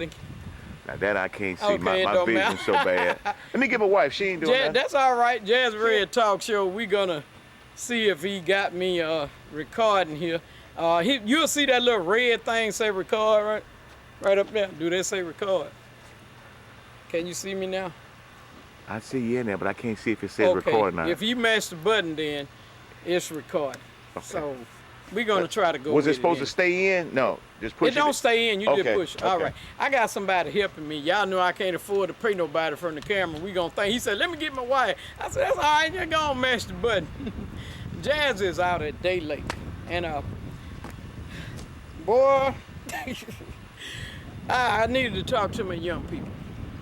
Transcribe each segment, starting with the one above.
recording? Now that I can't see. Okay, My vision's so bad. Let me get my wife. She ain't doing that. That's all right. Jazz Red Talk Show. We're gonna see if he got me recording here. You'll see that little red thing say record right up there. Do they say record? Can you see me now? I see you in there, but I can't see if it says record now. If you mash the button, then it's recording. Okay. So we're gonna try to go. Was it supposed to stay in? No, just push it. It don't stay in. You just push it. Okay. All right. I got somebody helping me. Y'all know I can't afford to pay nobody from the camera. We gonna think. He said, "Let me get my wife." I said, "That's all right. You're gonna mash the button." Jazz is out a day late, and boy, I needed to talk to my young people.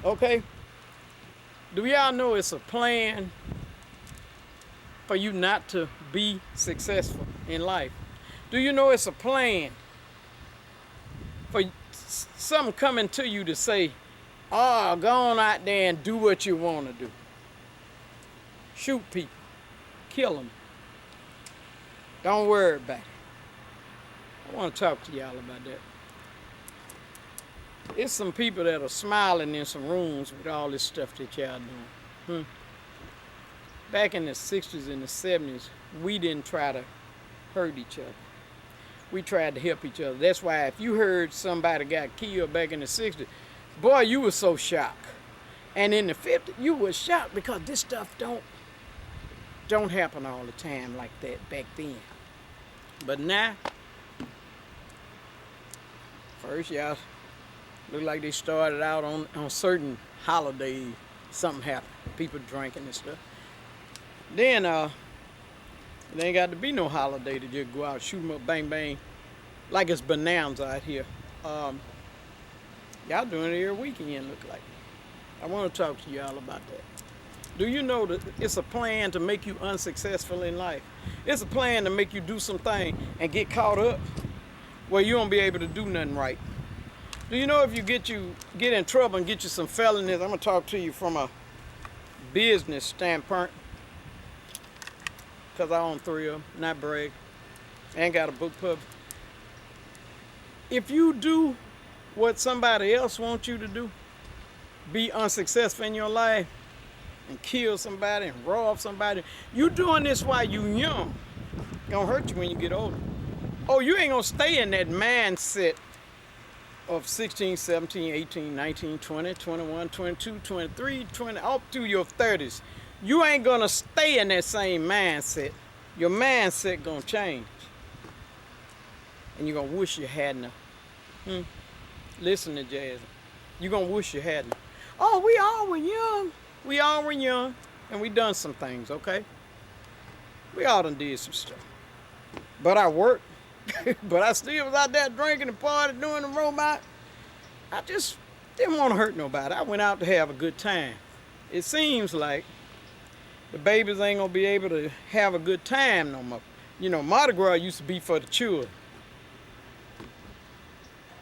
Okay. Do y'all know it's a plan for you not to be successful in life? Do you know it's a plan for something coming to you to say, oh, go on out there and do what you want to do? Shoot people. Kill them. Don't worry about it. I want to talk to y'all about that. It's some people that are smiling in some rooms with all this stuff that y'all doing. Back in the 60s and the 70s, we didn't try to hurt each other. We tried to help each other. That's why if you heard somebody got killed back in the 60s, boy, you were so shocked. And in the 50s, you were shocked because this stuff don't happen all the time like that back then. But now, first y'all look like they started out on certain holidays, something happened. People drinking and stuff. Then it ain't got to be no holiday to just go out, shoot them up, bang, bang, like it's bonanza out here. Y'all doing it every weekend, look like. I want to talk to y'all about that. Do you know that it's a plan to make you unsuccessful in life? It's a plan to make you do something and get caught up where you won't be able to do nothing right. Do you know if you get in trouble and get you some felonies? I'm gonna talk to you from a business standpoint, because I own 3 of them, not brag. I ain't got a book pub. If you do what somebody else wants you to do, be unsuccessful in your life, and kill somebody and rob somebody, you doing this while you young. Gonna hurt you when you get older. Oh, you ain't gonna stay in that mindset of 16, 17, 18, 19, 20, 21, 22, 23, 20, up through your 30s. You ain't gonna stay in that same mindset. Your mindset gonna change. And you're gonna wish you hadn't. Listen to Jazzy. You're gonna wish you hadn't. Oh, we all were young. We all were young. And we done some things, okay? We all done did some stuff. But I worked. But I still was out there drinking and partying, doing the robot. I just didn't want to hurt nobody. I went out to have a good time. It seems like the babies ain't going to be able to have a good time no more. You know, Mardi Gras used to be for the children.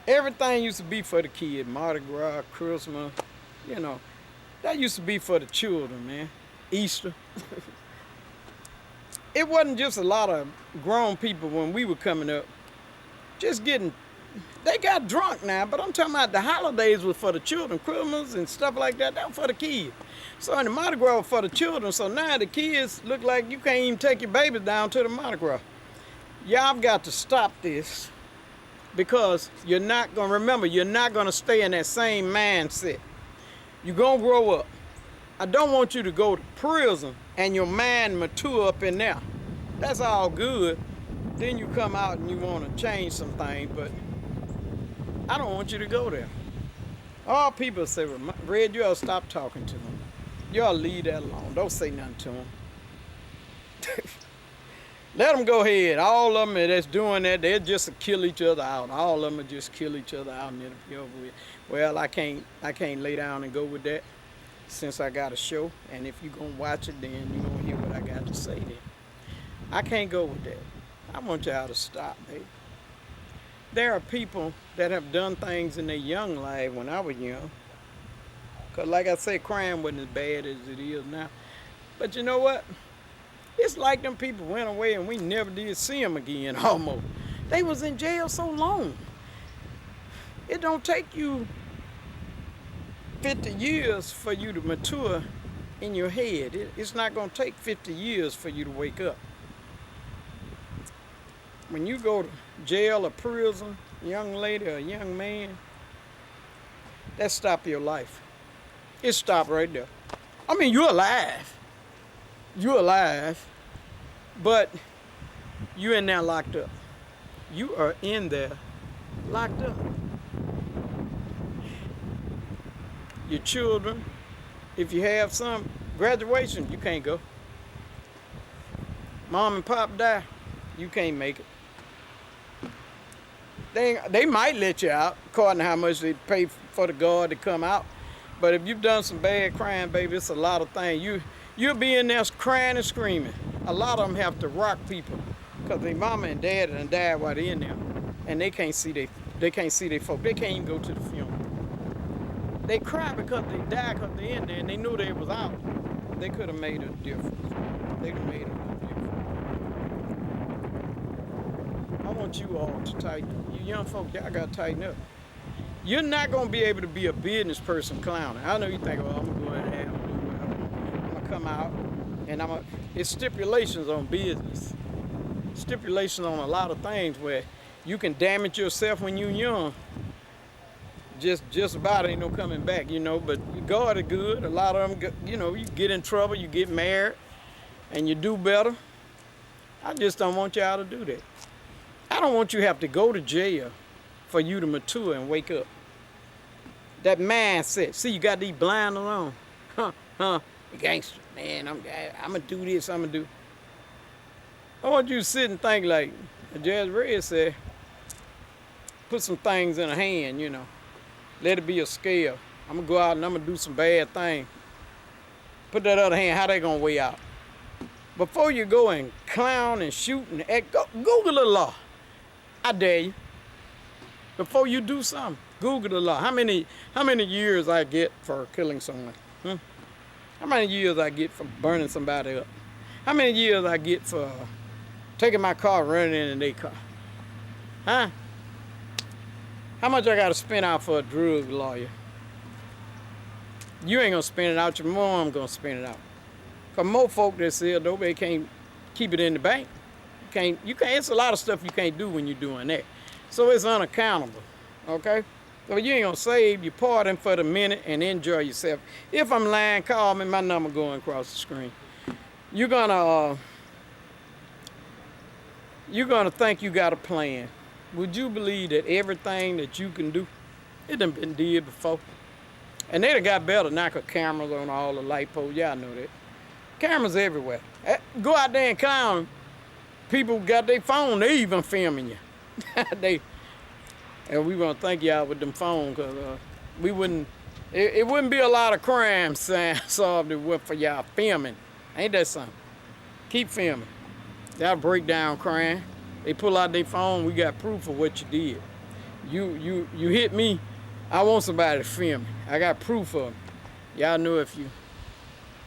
Everything used to be for the kids. Mardi Gras, Christmas, you know. That used to be for the children, man. Easter. It wasn't just a lot of grown people when we were coming up just getting, they got drunk now, but I'm talking about the holidays was for the children, Christmas and stuff like that, that was for the kids. So in the Mardi Gras was for the children, so now the kids look like you can't even take your babies down to the Mardi Gras. Y'all got to stop this because you're not going to, remember, you're not going to stay in that same mindset. You're going to grow up. I don't want you to go to prison and your mind mature up in there. That's all good. Then you come out and you want to change some things, but I don't want you to go there. All people say, Red, you ought to stop talking to them. You ought to leave that alone. Don't say nothing to them. Let them go ahead. All of them that's doing that, they'll just kill each other out. All of them will just kill each other out and it'll be over with. Well, I can't lay down and go with that since I got a show. And if you're going to watch it, then you're going to hear what I got to say then. I can't go with that. I want y'all to stop, baby. There are people that have done things in their young life when I was young. Because like I said, crime wasn't as bad as it is now. But you know what? It's like them people went away and we never did see them again, almost. They was in jail so long. It don't take you 50 years for you to mature in your head. It's not going to take 50 years for you to wake up. When you go to jail or prison, young lady or young man, that stop your life. It stopped right there. I mean, you're alive. You're alive, but you're in there locked up. You are in there locked up. Your children, if you have some, graduation, you can't go. Mom and pop die, you can't make it. They might let you out, according to how much they pay for the guard to come out. But if you've done some bad crime, baby, it's a lot of things. You'll be in there crying and screaming. A lot of them have to rock people because their mama and dad done died while they're in there, and they can't see their folk. They can't even go to the funeral. They cry because they died because they're in there, and they knew they was out. They could have made a difference. They'd have made a difference. I want you all to tighten up. You young folk, y'all got to tighten up. You're not going to be able to be a business person clowning. I know you think, well, I'm going to go ahead and do whatever. I'm going to come out, and it's stipulations on business. Stipulations on a lot of things where you can damage yourself when you're young. Just about ain't no coming back, but God is good. A lot of them, you get in trouble, you get married, and you do better. I just don't want y'all to do that. I don't want you to have to go to jail for you to mature and wake up. That mindset. See, you got these blinders on. Gangster, man, I'm going to do this, I'm going to do. I want you to sit and think like Jazzy Red said, put some things in a hand, Let it be a scale. I'm going to go out and I'm going to do some bad things. Put that other hand, how they going to weigh out? Before you go and clown and shoot and act, Google the law. I dare you. Before you do something, Google the law. How many years I get for killing someone? How many years I get for burning somebody up? How many years I get for taking my car, running in their car? Huh? How much I got to spend out for a drug lawyer? You ain't going to spend it out. Your mom going to spend it out. Because most folk that sell dope, they can't keep it in the bank. You can't. It's a lot of stuff you can't do when you're doing that. So it's unaccountable, okay? So you ain't going to save. You pardon for the minute and enjoy yourself. If I'm lying, call me. My number going across the screen. You're going to think you got a plan. Would you believe that everything that you can do, it done been did before? And they done got better now because cameras on all the light poles. Y'all know that. Cameras everywhere. Go out there and clown. People got their phone. They even filming you. And we want to thank y'all with them phones because it wouldn't be a lot of crime solved if it weren't for y'all filming. Ain't that something? Keep filming. Y'all break down crime. They pull out their phone, we got proof of what you did. You hit me, I want somebody to film me. I got proof of it. Y'all know if you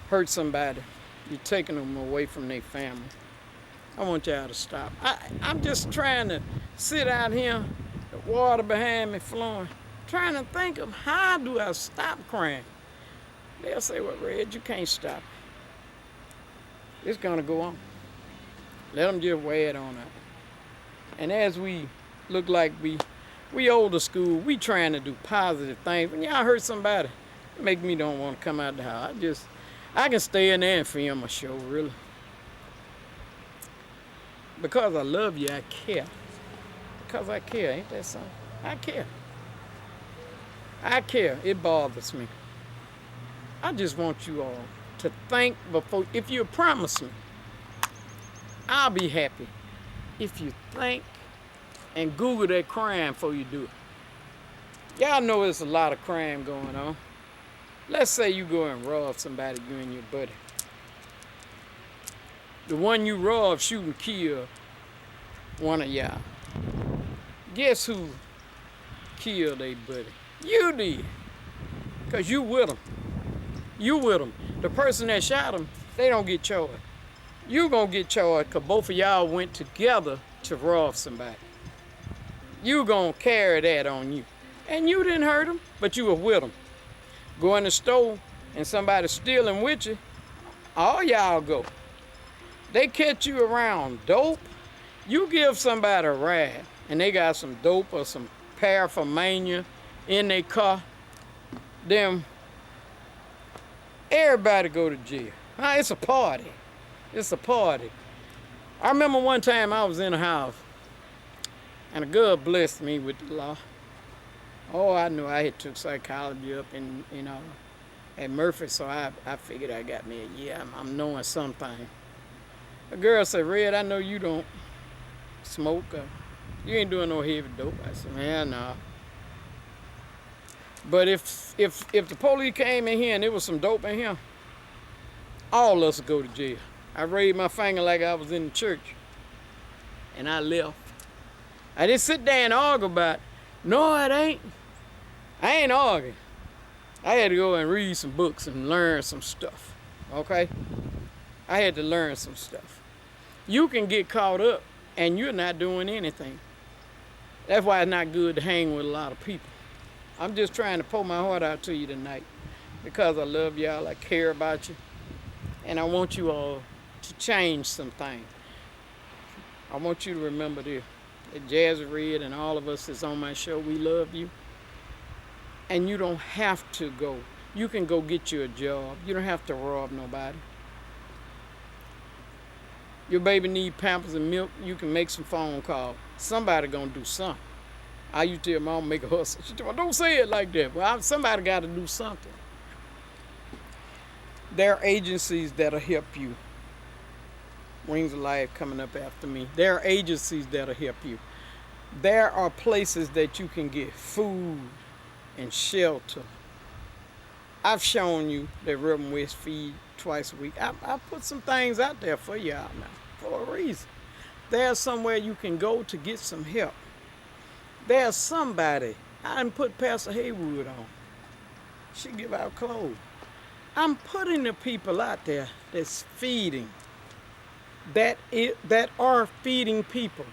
hurt somebody, you're taking them away from their family. I want y'all to stop. I'm just trying to sit out here, the water behind me flowing, trying to think of how do I stop crime. They'll say, well, Red, you can't stop it. It's gonna go on. Let them just wear it on out. And as we look like we older school, we trying to do positive things. When y'all hurt somebody, it make me don't want to come out the house. I can stay in there and film a show, really. Because I love you, I care. Because I care, ain't that something? I care. I care. It bothers me. I just want you all to think before, if you promise me, I'll be happy if you think and Google that crime before you do it. Y'all know there's a lot of crime going on. Let's say you go and rob somebody, you and your buddy. The one you robbed shoot and kill one of y'all. Guess who killed their buddy? You did. Because you with them. You with them. The person that shot him, they don't get charged. You gonna get charged because both of y'all went together to rob somebody. You gonna carry that on you. And you didn't hurt him, but you were with him. Go in the store and somebody stealing with you, all y'all go. They catch you around dope, you give somebody a ride and they got some dope or some paraphernalia in their car, then everybody go to jail. It's a party. It's a party. I remember one time I was in a house and a girl blessed me with the law. Oh, I knew I had took psychology up in at Murphy, so I figured I got me a year. I'm knowing something. A girl said, Red, I know you don't smoke. You ain't doing no heavy dope. I said, man, nah. But if the police came in here and there was some dope in here, all of us would go to jail. I raised my finger like I was in the church, and I left. I didn't sit there and argue about it. No, it ain't. I ain't arguing. I had to go and read some books and learn some stuff, okay? I had to learn some stuff. You can get caught up and you're not doing anything. That's why it's not good to hang with a lot of people. I'm just trying to pour my heart out to you tonight because I love y'all, I care about you, and I want you all to change some things. I want you to remember this. That Jazzy Red and all of us that's on my show, we love you. And you don't have to go. You can go get you a job. You don't have to rob nobody. Your baby need Pampers and milk, you can make some phone calls. Somebody gonna do something. I used to tell mom make a hustle. She told me, don't say it like that. Well, somebody got to do something. There are agencies that'll help you. Wings of Life coming up after me. There are agencies that'll help you. There are places that you can get food and shelter. I've shown you that Reverend West feed twice a week. I put some things out there for y'all now for a reason. There's somewhere you can go to get some help. There's somebody. I done put Pastor Haywood on. She give out clothes. I'm putting the people out there that's feeding, that are feeding people.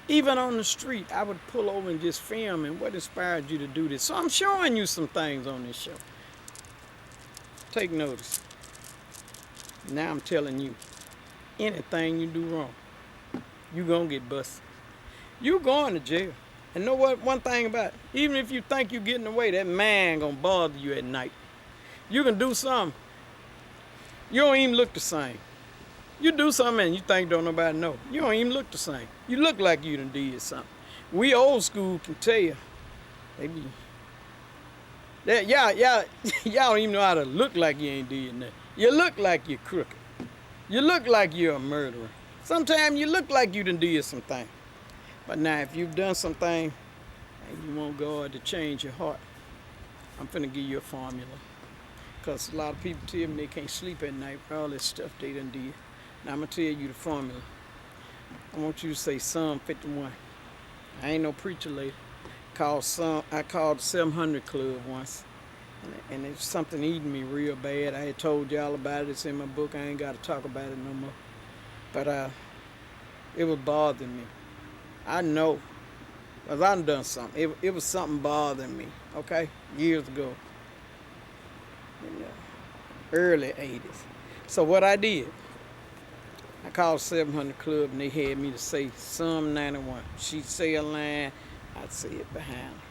Even on the street, I would pull over and just film and what inspired you to do this. So I'm showing you some things on this show. Take notice. Now I'm telling you, anything you do wrong, you gonna get busted. You going to jail. And know what? One thing about it, even if you think you're getting away, that man gonna bother you at night. You can do something. You don't even look the same. You do something and you think don't nobody know. You don't even look the same. You look like you done did something. We old school can tell you. They be, y'all don't even know how to look like you ain't did nothing. You look like you're crooked. You look like you're a murderer. Sometimes you look like you done did something. But now if you've done something and you want God to change your heart, I'm finna give you a formula. Because a lot of people tell me they can't sleep at night for all this stuff they done did. Now I'm gonna tell you the formula. I want you to say Psalm 51. I ain't no preacher lady. I called the 700 Club once. And it's something eating me real bad. I had told y'all about it. It's in my book. I ain't got to talk about it no more. But it was bothering me. I know. Because I done something. It was something bothering me. Okay? Years ago. In the early 80s. So what I did, I called 700 Club and they had me to say Psalm 91. She'd say a line, I'd say it behind her.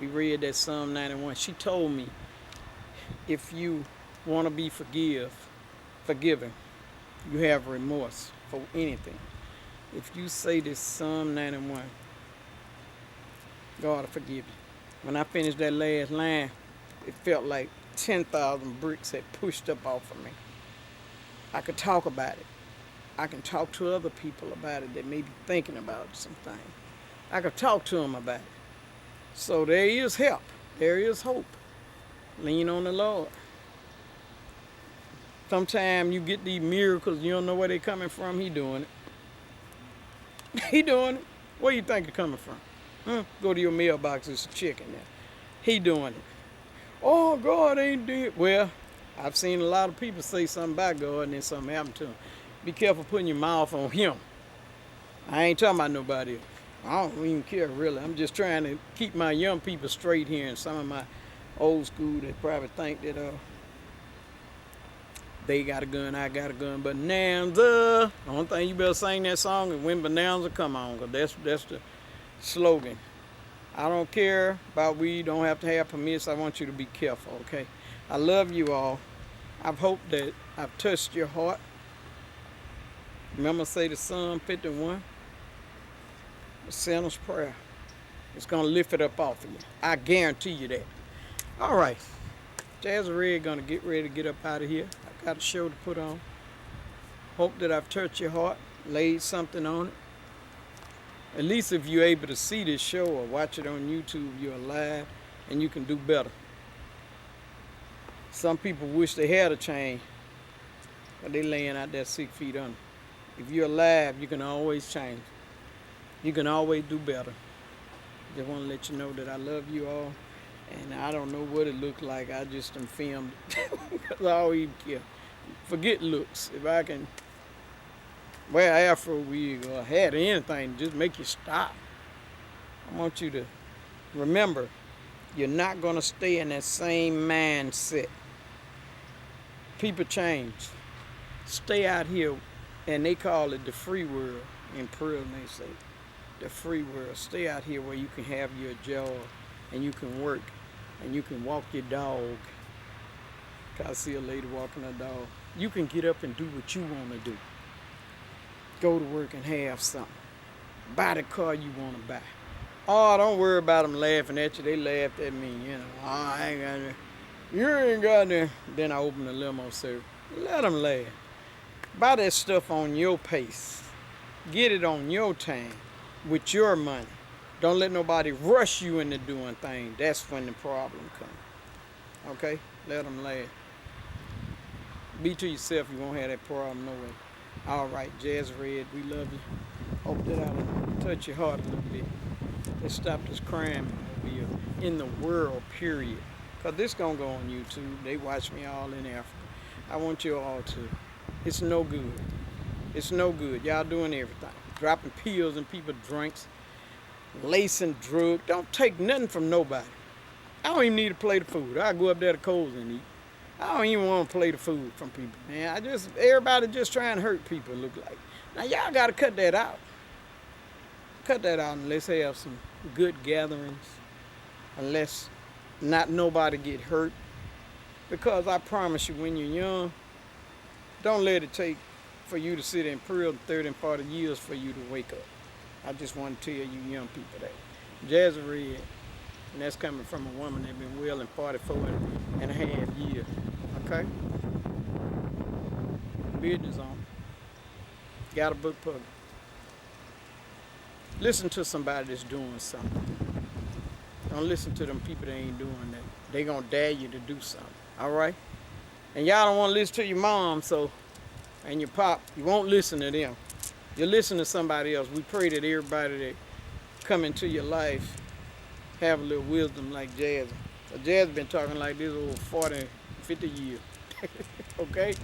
We read that Psalm 91. She told me, if you want to be forgiven, you have remorse for anything. If you say this Psalm 91, God will forgive you. When I finished that last line, it felt like 10,000 bricks had pushed up off of me. I could talk about it. I can talk to other people about it that may be thinking about something. I could talk to them about it. So there is help. There is hope. Lean on the Lord. Sometimes you get these miracles, you don't know where they're coming from. He doing it. He doing it. Where you think it's coming from? Go to your mailbox, there's a check in there. He doing it. Oh, God ain't did. Well, I've seen a lot of people say something about God and then something happened to him. Be careful putting your mouth on him. I ain't talking about nobody else. I don't even care, really. I'm just trying to keep my young people straight here and some of my old school that probably think that they got a gun, I got a gun. Bonanza. The only thing you better sing that song is when Bonanza come on, because that's the slogan. I don't care about weed, don't have to have permits. I want you to be careful, okay? I love you all. I hope that I've touched your heart. Remember, say the Psalm 51, the sinner's prayer. It's going to lift it up off of you. I guarantee you that. All right. Jazzy Red going to get ready to get up out of here. I got a show to put on. Hope that I've touched your heart, laid something on it. At least if you're able to see this show or watch it on YouTube, you're alive and you can do better. Some people wish they had a chain, but they laying out there 6 feet under. If you're alive, you can always change. You can always do better. Just want to let you know that I love you all. And I don't know what it looked like. I just done filmed it. Because I don't even care. Forget looks. If I can wear an afro wig or hat or anything, just make you stop. I want you to remember, you're not going to stay in that same mindset. People change. Stay out here, and they call it the free world in prison, they say. The free world. Stay out here where you can have your job and you can work and you can walk your dog. I see a lady walking her dog. You can get up and do what you want to do. Go to work and have something. Buy the car you want to buy. Oh, don't worry about them laughing at you. They laughed at me, you know. Oh, I ain't got there. You ain't got there. Then I open the limo service. Let them laugh. Buy that stuff on your pace. Get it on your time with your money. Don't let nobody rush you into doing things. That's when the problem comes. Okay? Let them laugh. Be to yourself. You won't have that problem no way. All right, Jazzy Red, we love you. Hope that I'll touch your heart a little bit. Let's stop this crime over here in the world, period. Because this going to go on YouTube. They watch me all in Africa. I want you all to. It's no good. It's no good. Y'all doing everything. Dropping pills in people's drinks. Lacing drugs. Don't take nothing from nobody. I don't even need to play the food. I go up there to Coles and eat. I don't even want to play the food from people, man. Everybody just trying to hurt people, look like. Now, y'all got to cut that out. Cut that out and let's have some good gatherings. And let's not nobody get hurt. Because I promise you, when you're young, don't let it take for you to sit in prison 30 and 40 years for you to wake up. I just want to tell you young people that. Jazzy Red, and that's coming from a woman that's been well in 44 and a half years. Okay? Business on. Got a book published. Listen to somebody that's doing something. Don't listen to them people that ain't doing that. They gonna dare you to do something. All right? And y'all don't want to listen to your mom, and your pop. You won't listen to them. You listen to somebody else. We pray that everybody that come into your life have a little wisdom like Jazzy. So Jazzy been talking like this over 40, 50 years. Okay?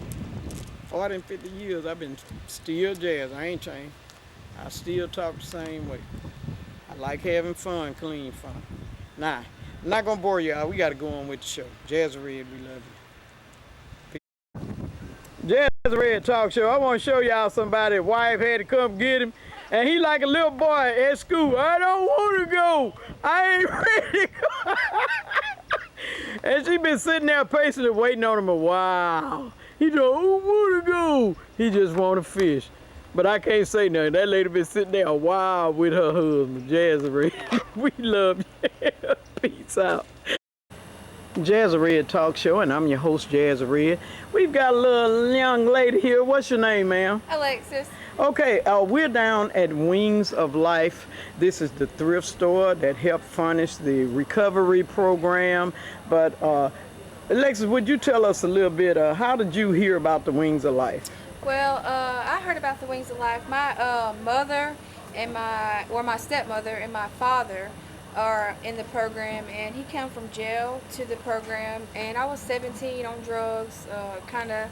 40 and 50 years, I've been still Jazzy. I ain't changed. I still talk the same way. I like having fun, clean fun. Nah, I'm not gonna bore y'all. We gotta go on with the show. Jazzy Red, we love you. Jazzy Red Talk Show. I want to show y'all somebody's wife had to come get him. And he like a little boy at school. I don't want to go. I ain't ready to go. And she been sitting there patiently waiting on him a while. He don't want to go. He just want to fish. But I can't say nothing. That lady been sitting there a while with her husband, Jazzy Red. We love you. Peace out. Jazzy Red Talk Show, and I'm your host, Jazzy Red. We've got a little young lady here. What's your name, ma'am? Alexis. Okay, we're down at Wings of Life. This is the thrift store that helped furnish the recovery program. But Alexis, would you tell us a little bit, how did you hear about the Wings of Life? Well, I heard about the Wings of Life. My mother and my stepmother and my father are in the program, and he came from jail to the program, and I was 17 on drugs, kind of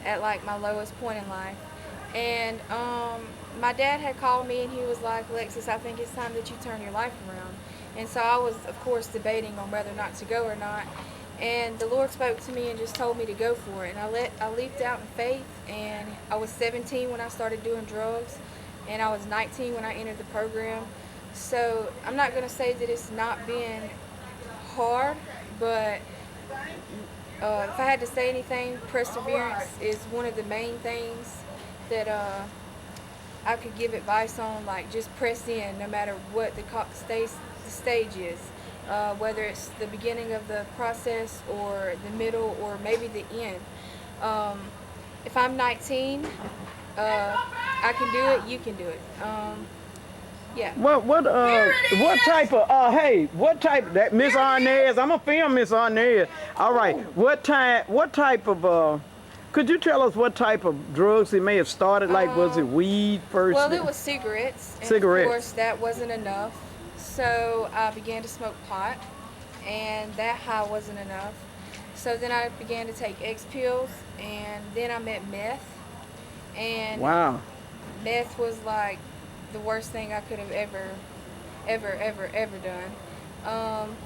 at like my lowest point in life. And my dad had called me and he was like, Alexis, I think it's time that you turn your life around. And so I was, of course, debating on whether or not to go or not. And the Lord spoke to me and just told me to go for it. And I leaped out in faith. And I was 17 when I started doing drugs, and I was 19 when I entered the program. So I'm not going to say that it's not been hard, but if I had to say anything, perseverance is one of the main things that I could give advice on. Like, just press in no matter what the stage is, whether it's the beginning of the process or the middle or maybe the end. If I'm 19, I can do it, you can do it. Yeah. What type of what type that Miss Arnez? I'm gonna film Miss Arnez. All right. What type of could you tell us what type of drugs it may have started? Like, was it weed first? Well, it was cigarettes. And cigarettes. Of course, that wasn't enough. So I began to smoke pot, and that high wasn't enough. So then I began to take X pills, and then I met meth. And wow. Meth was like the worst thing I could have ever done.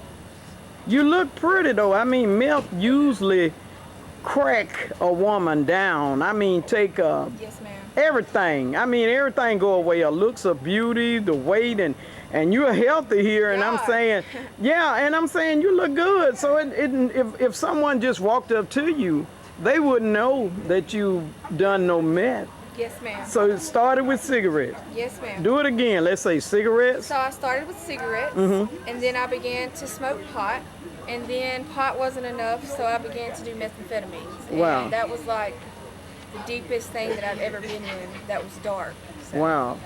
You look pretty though. I mean, meth usually crack a woman down. I mean, take Yes, ma'am. everything. I mean, everything go away. Her looks of beauty, the weight, and you're healthy here. And I'm God. saying, yeah, and I'm saying you look good. So if someone just walked up to you, they wouldn't know that you've done no meth. Yes, ma'am. So it started with cigarettes. Yes, ma'am. Do it again. Let's say cigarettes. So I started with cigarettes, and then I began to smoke pot, and then pot wasn't enough, so I began to do methamphetamines. And Wow. that was like the deepest thing that I've ever been in. That was dark. So. Wow.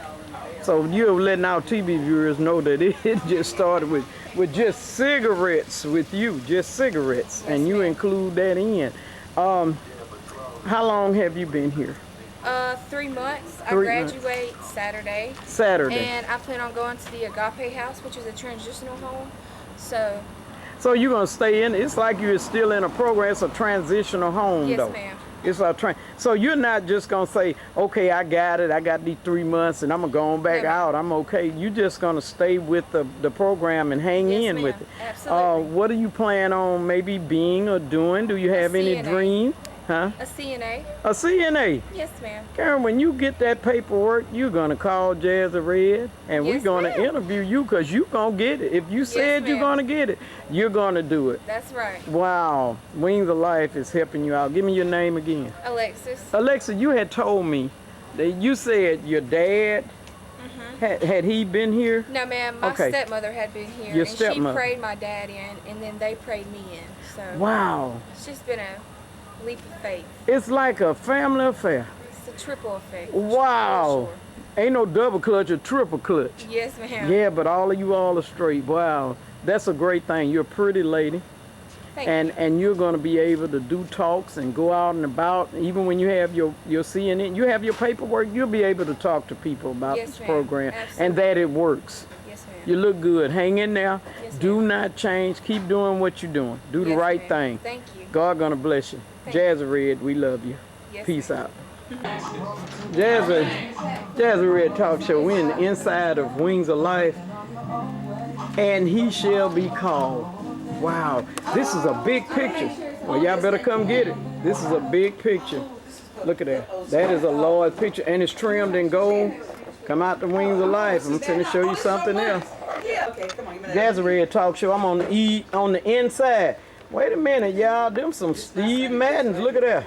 So you're letting our TV viewers know that it just started with just cigarettes with you, just cigarettes, Yes, and you ma'am. include that in. How long have you been here? 3 months. I 3 months. graduate Saturday. Saturday. And I plan on going to the Agape House, which is a transitional home. So you're gonna stay in? It's like you're still in a program. It's a transitional home, yes, though. ma'am. It's a So you're not just gonna say, okay, I got it. I got these 3 months, and I'm gonna go on back No, ma'am. out. I'm okay. You're just gonna stay with the program and hang Yes, in ma'am. with it. Absolutely. What do you plan on maybe being or doing? Do you have any CNA. dream? Huh? A CNA. A CNA. Yes, ma'am. Karen, when you get that paperwork, you're gonna call Jazzy Red, and we're Yes, gonna ma'am. interview you, because you're gonna get it. If you said you're ma'am. gonna get it, you're gonna do it. That's right. Wow. Wings of Life is helping you out. Give me your name again. Alexis. Alexa, you had told me that you said your dad, had he been here? No, ma'am. My Okay. stepmother had been here, Your and stepmother. she prayed my dad in, and then they prayed me in. So Wow. it's just been a leap of faith. It's like a family affair. It's a triple effect. Wow. For Ain't no double clutch or triple clutch. sure. Yes, ma'am. Yeah, but all of you all are straight. Wow. That's a great thing. You're a pretty lady. Thank And you're going to be able to do talks and go out and about. Even when you have your CNN, you have your paperwork, you'll be able to talk to people about Yes, this ma'am. program and Absolutely. that it works. you. Yes, ma'am. You look good. Hang in there. Yes, Do ma'am. not change. Keep doing what you're doing. Do the Yes, right ma'am. thing. Thank you. God going to bless you. Thank Jazzy Red, we love you. Yes, Peace ma'am. out. Jazzy Red Talk Show. We're in the inside of Wings of Life. And he shall be called. Wow. This is a big picture. Well, y'all better come get it. This is a big picture. Look at that. That is a large picture. And it's trimmed in gold. Come out the Wings of Life. I'm going to show you something else. Jazzy Red Talk Show. I'm on the inside. Wait a minute, y'all. Them some Steve Maddens. Look at that.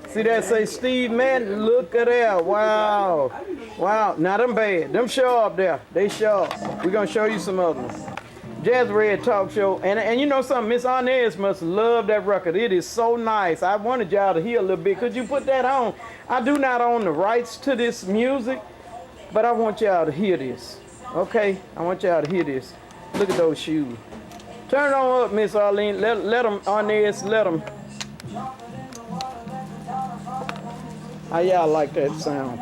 See that say Steve Madden? Look at that. Wow. Wow. Now them bad. Them sharp there. They sharp. We're going to show you some other ones. Jazzy Red Talk Show. And you know something? Miss Arnez must love that record. It is so nice. I wanted y'all to hear a little bit. Could you put that on? I do not own the rights to this music, but I want y'all to hear this. Okay? I want y'all to hear this. Look at those shoes. Turn it on up, Miss Arlene. Let them, Arnez, let them. How y'all like that sound?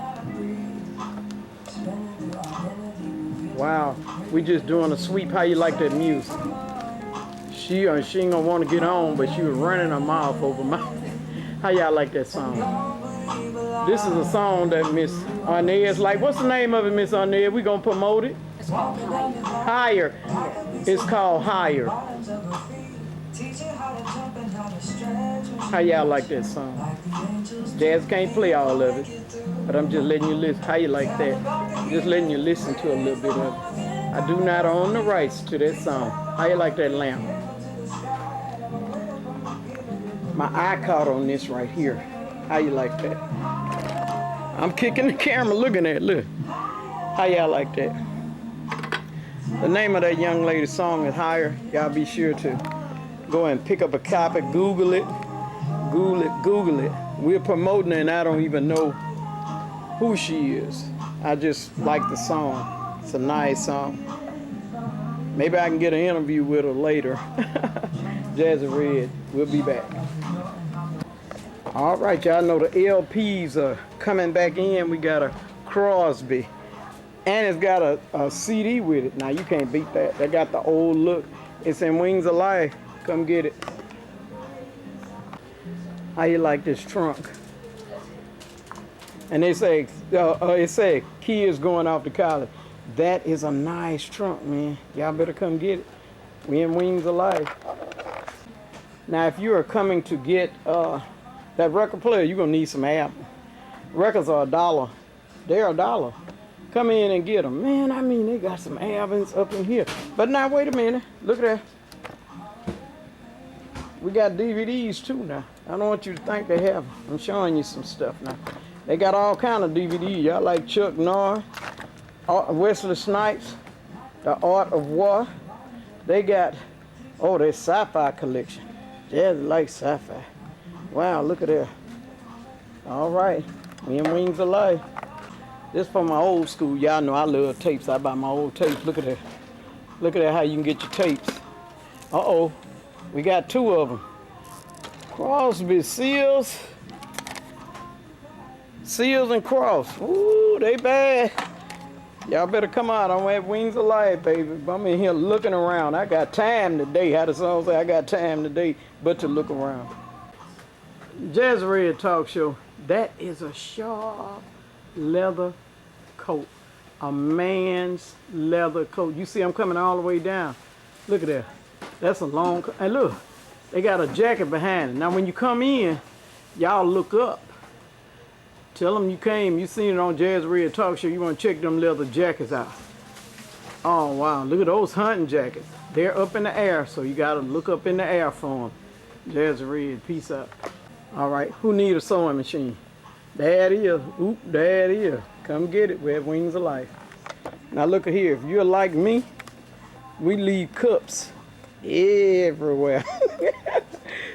Wow, we just doing a sweep. How you like that music? She ain't gonna want to get on, but she was running her mouth over my. How y'all like that song? This is a song that Miss Arnez like. What's the name of it, Miss Arnez? We gonna promote it. It's called Higher. Higher. It's called Higher. How y'all like that song? Jazz can't play all of it, but I'm just letting you listen. How you like that? Just letting you listen to a little bit of it. I do not own the rights to that song. How you like that, Lamb? My eye caught on this right here. How you like that? I'm kicking the camera looking at it. Look. How y'all like that? The name of that young lady's song is Higher. Y'all be sure to go and pick up a copy, Google it. Google it. We're promoting her and I don't even know who she is. I just like the song. It's a nice song. Maybe I can get an interview with her later. Jazzy Red. We'll be back. All right, y'all know the LPs are coming back in. We got a Crosby. And it's got a CD with it. Now, you can't beat that. They got the old look. It's in Wings of Life. Come get it. How you like this trunk? And they say, it said kids going off to college. That is a nice trunk, man. Y'all better come get it. We in Wings of Life. Now, if you are coming to get that record player, you're going to need some albums. Records are $1. They're $1. Come in and get them. Man, I mean, they got some albums up in here. But now, wait a minute. Look at that. We got DVDs too now. I don't want you to think they have them. I'm showing you some stuff now. They got all kind of DVDs. Y'all like Chuck Norris, Wesley Snipes, The Art of War. They got, oh, their sci-fi collection. Jazz like sci-fi. Wow, look at that. All right. We in Wings of Life. This for my old school. Y'all know I love tapes. I buy my old tapes. Look at that. Look at that, how you can get your tapes. Uh-oh. We got 2 of them. Crosby, Seals. Seals and Cross. Ooh, they bad. Y'all better come out. I'm at Wings of Life, baby. I'm in here looking around. I got time today. How the song say? I got time today but to look around. Jazzy Red Talk Show. That is a sharp leather coat. A man's leather coat. You see I'm coming all the way down. Look at that. That's a long coat. And look, they got a jacket behind it. Now when you come in, y'all look up. Tell them you came, you seen it on Jazzy Red Talk Show. You want to check them leather jackets out. Oh wow, look at those hunting jackets. They're up in the air, so you got to look up in the air for them. Jazzy Red, peace out. All right, who need a sewing machine? There it is. Oop, there it is. Come get it. We have Wings of Life. Now look at here. If you're like me, we leave cups everywhere.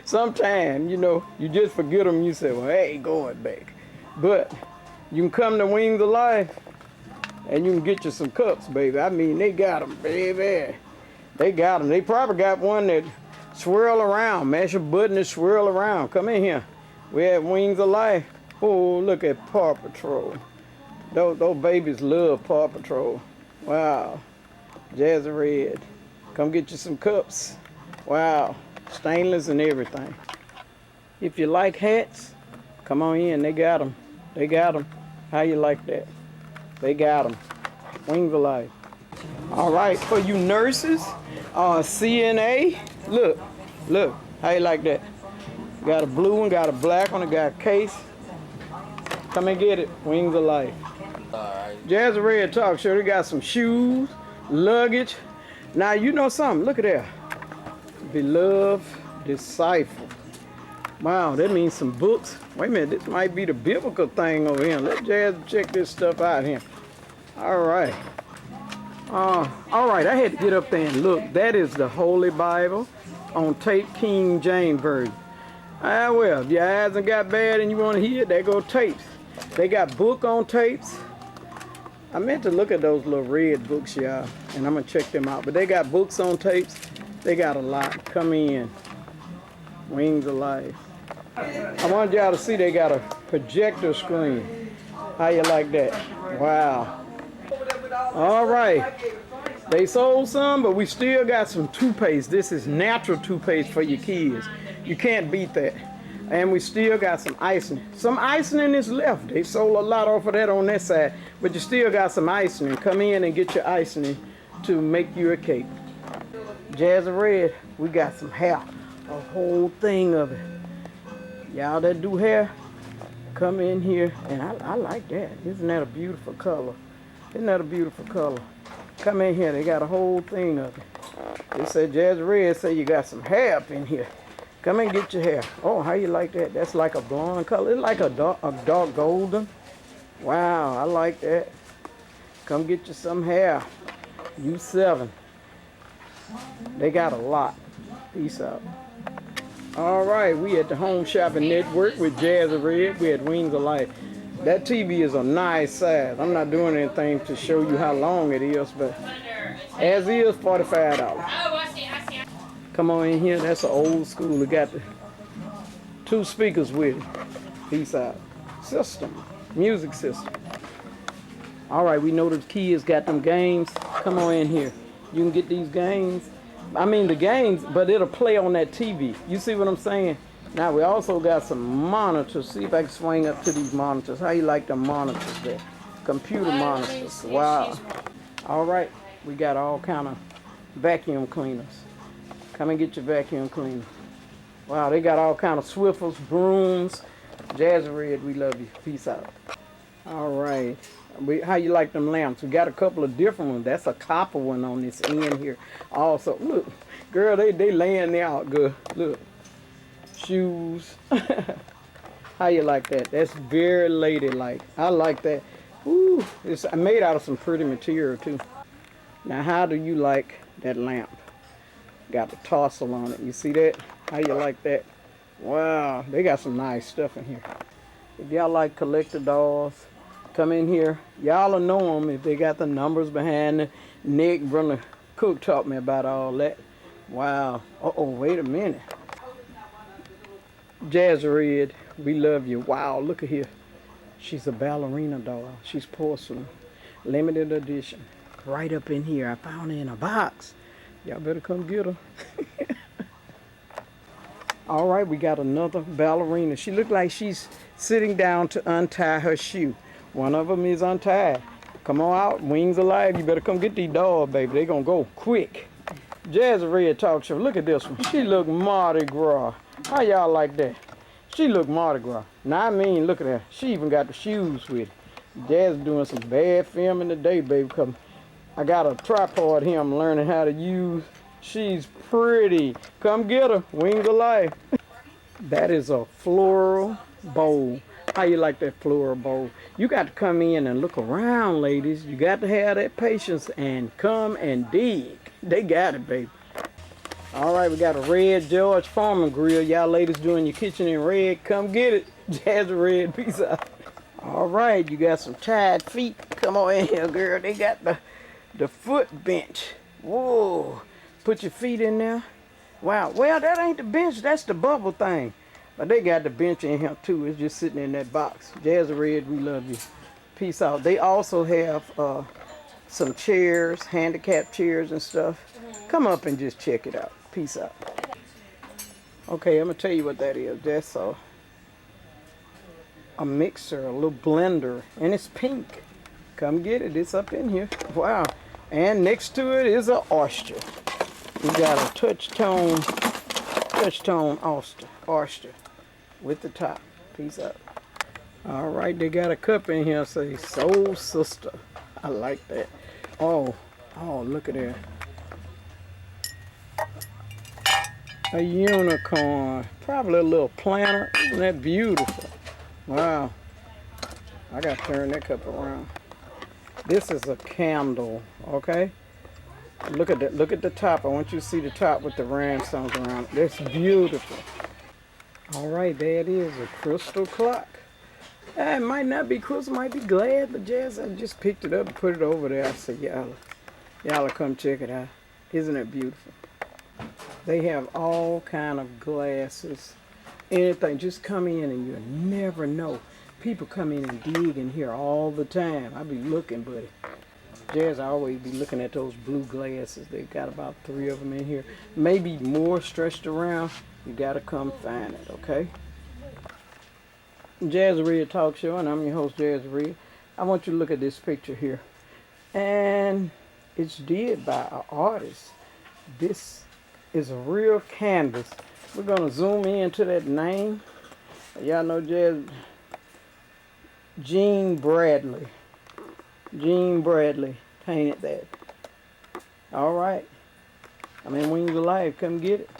Sometimes, you know, you just forget them. You say, well, I ain't going back. But you can come to Wings of Life and you can get you some cups, baby. I mean, they got them, baby. They got them. They probably got one that swirl around. Mash a button and swirl around. Come in here. We have Wings of Life. Oh, look at Paw Patrol. Those babies love Paw Patrol. Wow. Jazzy Red. Come get you some cups. Wow. Stainless and everything. If you like hats, come on in. They got them. They got them. How you like that? They got them. Wings of Life. All right. For you nurses, CNA, look. How you like that? Got a blue one, got a black one, got a case. Come and get it. Wings of Life. Jazzy Red Talk Show. They got some shoes, luggage. Now, you know something. Look at that. Beloved Disciple. Wow, that means some books. Wait a minute. This might be the biblical thing over here. Let Jazz check this stuff out here. All right. All right. I had to get up there and look. That is the Holy Bible on tape, King James Version. Well, if your eyes done got bad and you want to hear it, there go tapes. They got book on tapes. I meant to look at those little red books, y'all, and I'm going to check them out. But they got books on tapes. They got a lot. Come in. Wings of Life. I wanted y'all to see they got a projector screen. How you like that? Wow. All right. They sold some, but we still got some toothpaste. This is natural toothpaste for your kids. You can't beat that. And we still got some icing. Some icing is left. They sold a lot off of that on that side. But you still got some icing. Come in and get your icing to make you a cake. Jazzy Red, we got some hair. A whole thing of it. Y'all that do hair, come in here. And I like that. Isn't that a beautiful color? Isn't that a beautiful color? Come in here. They got a whole thing of it. They said Jazzy Red say you got some hair up in here. Come and get your hair. Oh, how you like that? That's like a blonde color. It's like a dark golden. Wow, I like that. Come get you some hair. U7. They got a lot. Peace out. All right, we at the Home Shopping Network with Jazzy Red. We at Wings of Life. That TV is a nice size. I'm not doing anything to show you how long it is, but as is, $45. Come on in here. That's an old school. It got the 2 speakers with it. Peace out. System. Music system. All right, we know the kids got them games. Come on in here. You can get these games. I mean the games, but it'll play on that TV. You see what I'm saying? Now we also got some monitors. See if I can swing up to these monitors. How you like the monitors there? Computer monitors. Wow. All right, we got all kind of vacuum cleaners. Come and get your vacuum cleaner. Wow, they got all kind of Swiffles, brooms. Jazzy Red, we love you. Peace out. All right. How you like them lamps? We got a couple of different ones. That's a copper one on this end here. Also, look, girl, they laying there out good. Look, shoes. How you like that? That's very ladylike. I like that. Ooh, it's made out of some pretty material too. Now, how do you like that lamp? Got the tassel on it. You see that? How you like that? Wow, they got some nice stuff in here. If y'all like collector dolls, come in here. Y'all will know them if they got the numbers behind it. Nick, brother Cook, taught me about all that. Wow. Uh-oh, wait a minute. Jazzy Red, we love you. Wow, look at here. She's a ballerina doll. She's porcelain. Limited edition. Right up in here. I found her in a box. Y'all better come get her. All right, we got another ballerina. She looked like she's sitting down to untie her shoe. One of them is untied. Come on out, Wings Alive. You better come get these dolls, baby. They gonna go quick. Jazzy Red talk show. Look at this one. She look Mardi Gras. How y'all like that? She look Mardi Gras. Now I mean, look at her. She even got the shoes with it. Jazz doing some bad filming today, baby. Come. I got a tripod here I'm learning how to use. She's pretty. Come get her. Wings of Life. That is a floral bowl. How you like that floral bowl? You got to come in and look around, ladies. You got to have that patience and come and dig. They got it, baby. All right, we got a red George Foreman grill. Y'all ladies doing your kitchen in red, come get it. Jazzy Red, peace out. All right, you got some tied feet. Come on in here, girl. They got the foot bench. Whoa. Put your feet in there. Wow. Well, that ain't the bench. That's the bubble thing. But they got the bench in here, too. It's just sitting in that box. Jazzy Red, we love you. Peace out. They also have some chairs, handicap chairs and stuff. Come up and just check it out. Peace out. Okay, I'm going to tell you what that is. That's a mixer, a little blender, and it's pink. Come get it. It's up in here. Wow. And next to it is an oyster. We got a touch tone oyster with the top. Peace out. All right, they got a cup in here. Say Soul Sister. I like that. Oh, look at that. A unicorn. Probably a little planter. Isn't that beautiful? Wow. I got to turn that cup around. This is a candle, okay? Look at that. Look at the top. I want you to see the top with the rhinestones around it. That's beautiful. All right, there it is, a crystal clock. It might not be crystal, might be glass, but Jazz, I just picked it up and put it over there. I said, y'all come check it out. Isn't it beautiful? They have all kind of glasses, anything. Just come in and you'll never know. People come in and dig in here all the time. I be looking, buddy. Jazz, I always be looking at those blue glasses. They got about 3 of them in here. Maybe more stretched around. You gotta come find it, okay? Jazzy Red Talk Show, and I'm your host, Jazzy Red. I want you to look at this picture here. And it's did by an artist. This is a real canvas. We're going to zoom into that name. Y'all know Gene Bradley. Gene Bradley painted that. All right. I'm in Wings of Life. Come get it.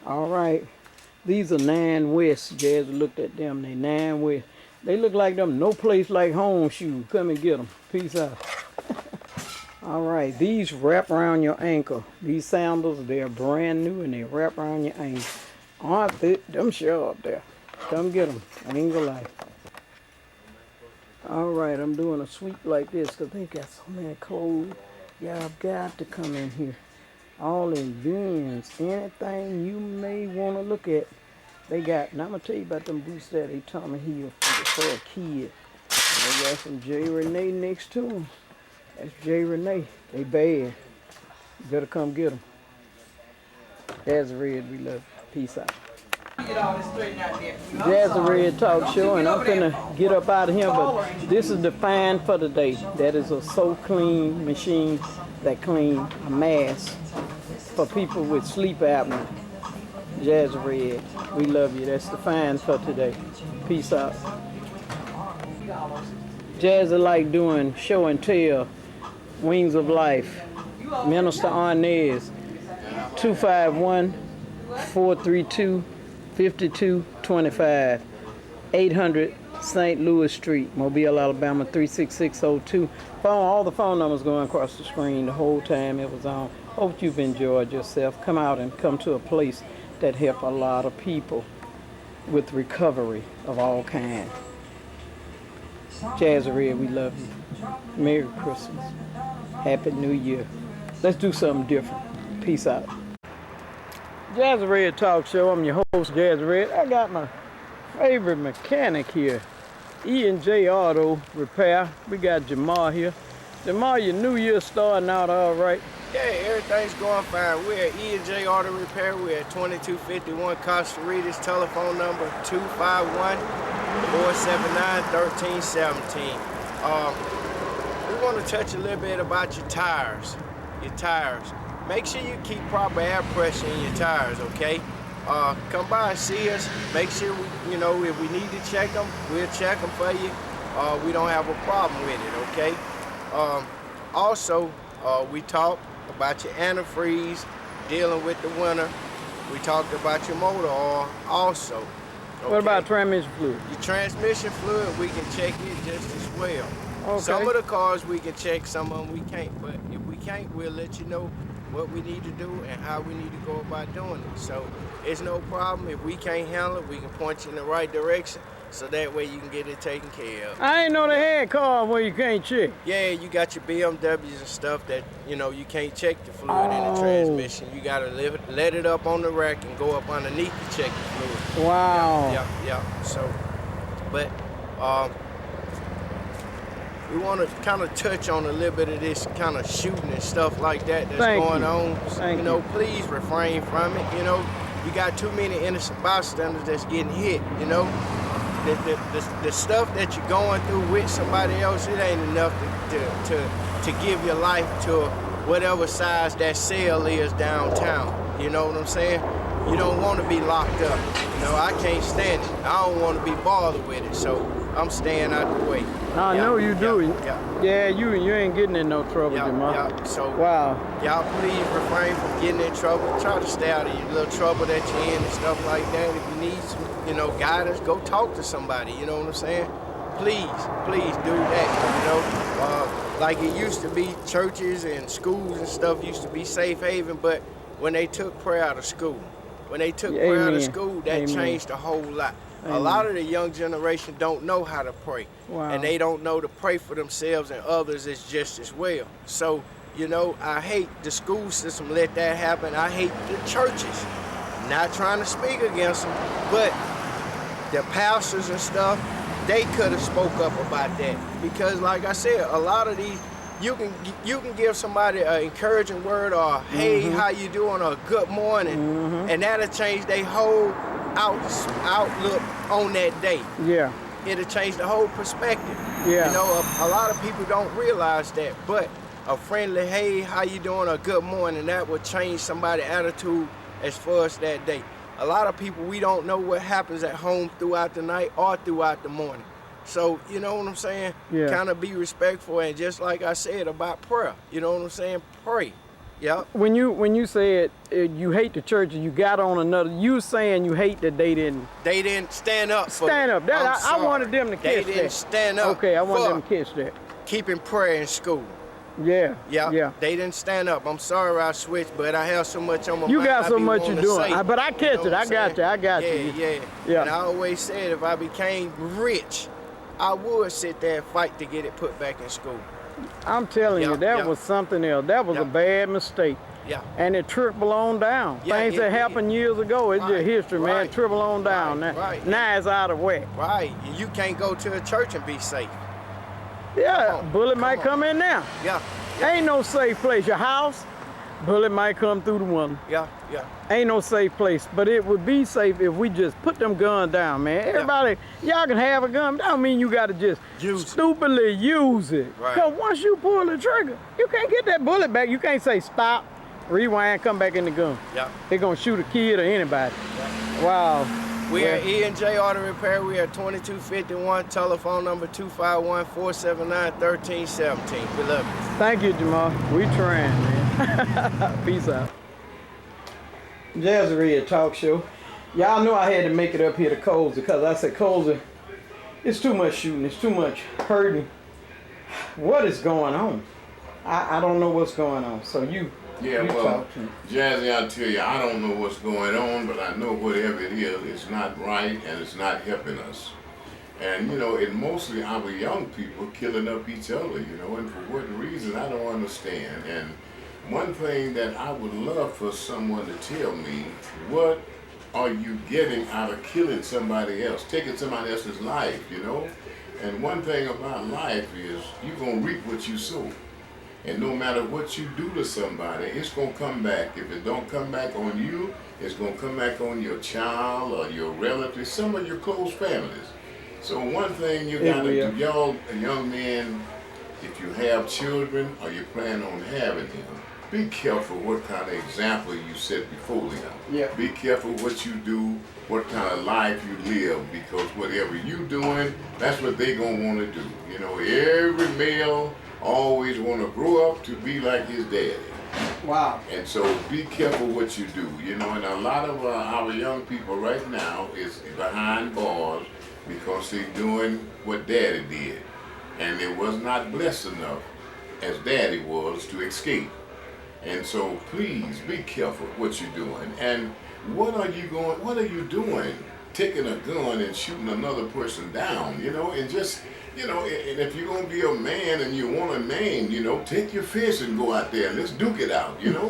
All right. These are Nine West. Jazz looked at them. They Nine West. They look like them no place like home shoes. Come and get them. Peace out. All right. These wrap around your ankle. These sandals, they're brand new and they wrap around your ankle. Aren't they? Them sure up there. Come get them. Wings of Life. All right. I'm doing a sweep like this because they got so many clothes. Y'all got to come in here. All events, anything you may want to look at, they got. And I'm going to tell you about them boots that they Tommy Hill for a kid. And they got some J. Renee next to them. That's J. Renee. They bad. You better come get them. Jazzy Red, we love you. Peace out. Jazzy Red Talk Show, and I'm finna get up out of here, but this is the find for the day. That is a So Clean machine that clean a mask for people with sleep apnea. Jazzy Red, we love you. That's the find for today. Peace out. Jazzy like doing show and tell, Wings of Life. Minister Arnez, 251-432-5225, 800 St. Louis Street, Mobile, Alabama 36602. All the phone numbers going across the screen the whole time it was on. Hope you've enjoyed yourself. Come out and come to a place that help a lot of people with recovery of all kinds. Jazzy Red, we love you. Merry Christmas. Happy New Year. Let's do something different. Peace out. Jazzy Red Talk Show. I'm your host, Jazzy Red. I got my favorite mechanic here, E&J Auto Repair. We got Jamal here. Jamal, your New Year starting out all right? Yeah, everything's going fine. We're at E&J Auto Repair. We're at 2251 Costa Ritas. Telephone number 251-479-1317. We want to touch a little bit about your tires. Make sure you keep proper air pressure in your tires, okay? Come by and see us. Make sure, if we need to check them, we'll check them for you. We don't have a problem with it, okay? Also, we talked about your antifreeze, dealing with the winter. We talked about your motor oil also. Okay? What about transmission fluid? Your transmission fluid, we can check it just as well. Okay. Some of the cars we can check, some of them we can't. But if we can't, we'll let you know what we need to do and how we need to go about doing it. So it's no problem. If we can't handle it, we can point you in the right direction so that way you can get it taken care of. I ain't know they had cars where you can't check. Yeah, you got your BMWs and stuff that, you can't check the fluid in the transmission. You got to let it up on the rack and go up underneath to check the fluid. Wow. Yeah. So, but we want to kind of touch on a little bit of this kind of shooting and stuff like that that's going on. Thank you. Please refrain from it. You got too many innocent bystanders that's getting hit. The stuff that you're going through with somebody else, it ain't enough to give your life to whatever size that cell is downtown. You know what I'm saying? You don't want to be locked up. I can't stand it. I don't want to be bothered with it, so I'm staying out the way. I know you do. Yeah, you ain't getting in no trouble, Jamal. So, wow. Y'all please refrain from getting in trouble. Try to stay out of your little trouble that you're in and stuff like that. If you need some, guidance, go talk to somebody. You know what I'm saying? Please do that. Like it used to be, churches and schools and stuff used to be safe haven, but when they took prayer out of school, that changed a whole lot. Amen. A lot of the young generation don't know how to pray. Wow. And they don't know to pray for themselves and others is just as well. So, I hate the school system let that happen. I hate the churches. Not trying to speak against them, but the pastors and stuff, they could have spoke up about that. Because like I said, a lot of these, you can give somebody an encouraging word or, hey, how you doing, or good morning, and that'll change their whole outlook on that day. Yeah. it'll change the whole perspective. Yeah. You know, a lot of people don't realize that, but a friendly, hey, how you doing, or good morning, that will change somebody's attitude as far as that day. A lot of people, we don't know what happens at home throughout the night or throughout the morning. So, you know what I'm saying? Yeah. Kind of be respectful, and just like I said about prayer, you know what I'm saying? Pray. Yep. When you said you hate the church and you got on another, you saying you hate that they didn't stand up. stand up. That I wanted them to catch that. They didn't stand up. Okay, I wanted them to catch that. Keeping prayer in school. Yeah. Yeah. Yeah. They didn't stand up. I'm sorry I switched, but I have so much on my You mind. got I so be much wanting you're to doing. say, But I catch it. I got you. I got you. Yeah. And I always said if I became rich, I would sit there and fight to get it put back in school. I'm telling you, that was something else. That was a bad mistake. Yeah. And it tripled on down. Yeah, Things that happened years ago, it's just history, man. Triple on down. Now it's out of whack. Right. You can't go to a church and be safe. Yeah, bullet might come in now. Yeah. Ain't no safe place. Your house, bullet might come through the window. Yeah. Ain't no safe place. But it would be safe if we just put them guns down, man. Everybody, y'all can have a gun. That don't mean you got to just stupidly use it. Right. Because once you pull the trigger, you can't get that bullet back. You can't say stop, rewind, come back in the gun. Yeah. They're going to shoot a kid or anybody. Yeah. Wow. We are E&J Auto Repair. We are 2251, telephone number 251-479-1317. We love you. Thank you, Jamal. We trying, man. Peace out. Jazzy Talk Show. Y'all know I had to make it up here to Coles because I said, Coles, it's too much shooting. It's too much hurting. What is going on? I don't know what's going on. So you talk to me. Jazzy, I tell you, I don't know what's going on, but I know whatever it is, it's not right and it's not helping us. And, you know, it mostly our young people killing up each other, you know, and for what reason, I don't understand. And one thing that I would love for someone to tell me, what are you getting out of killing somebody else, taking somebody else's life, you know? And one thing about life is you're going to reap what you sow. And no matter what you do to somebody, it's going to come back. If it don't come back on you, it's going to come back on your child or your relatives, some of your close families. So one thing you got to do, y'all young men, if you have children or you plan on having them, be careful what kind of example you set before them. Yeah. Be careful what you do, what kind of life you live, because whatever you doing, that's what they going to want to do. You know, every male always want to grow up to be like his daddy. Wow. And so be careful what you do, you know, and a lot of our young people right now is behind bars because they're doing what daddy did. And it was not blessed enough as daddy was to escape. And so please be careful what you're doing. And what are you doing? Taking a gun and shooting another person down, you know, and just, you know, and if you're going to be a man and you want a name, you know, take your fist and go out there and let's duke it out, you know.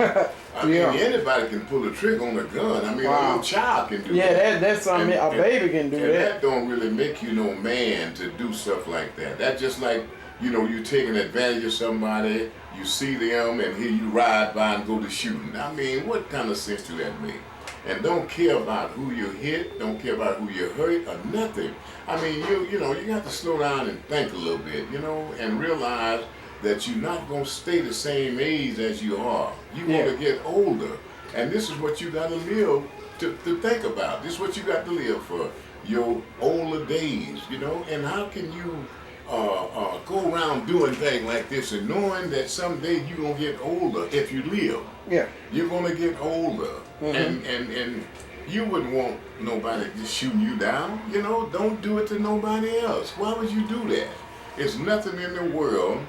I mean, anybody can pull a trigger on a gun. I mean, a little child can do that. Yeah, that's something a baby can do and that. That don't really make you no man to do stuff like that. That's just like, you know, you taking advantage of somebody, you see them, and here you ride by and go to shooting. I mean, what kind of sense do that make? And don't care about who you hit, don't care about who you hurt, or nothing. I mean, you know, you got to slow down and think a little bit, you know, and realize that you're not going to stay the same age as you are. You're going to get older. And this is what you got to live to think about. This is what you got to live for, your older days, you know. And how can you go around doing things like this and knowing that someday you're going to get older if you live? Yeah. You're going to get older. And you wouldn't want nobody just shooting you down. You know, don't do it to nobody else. Why would you do that? It's nothing in the world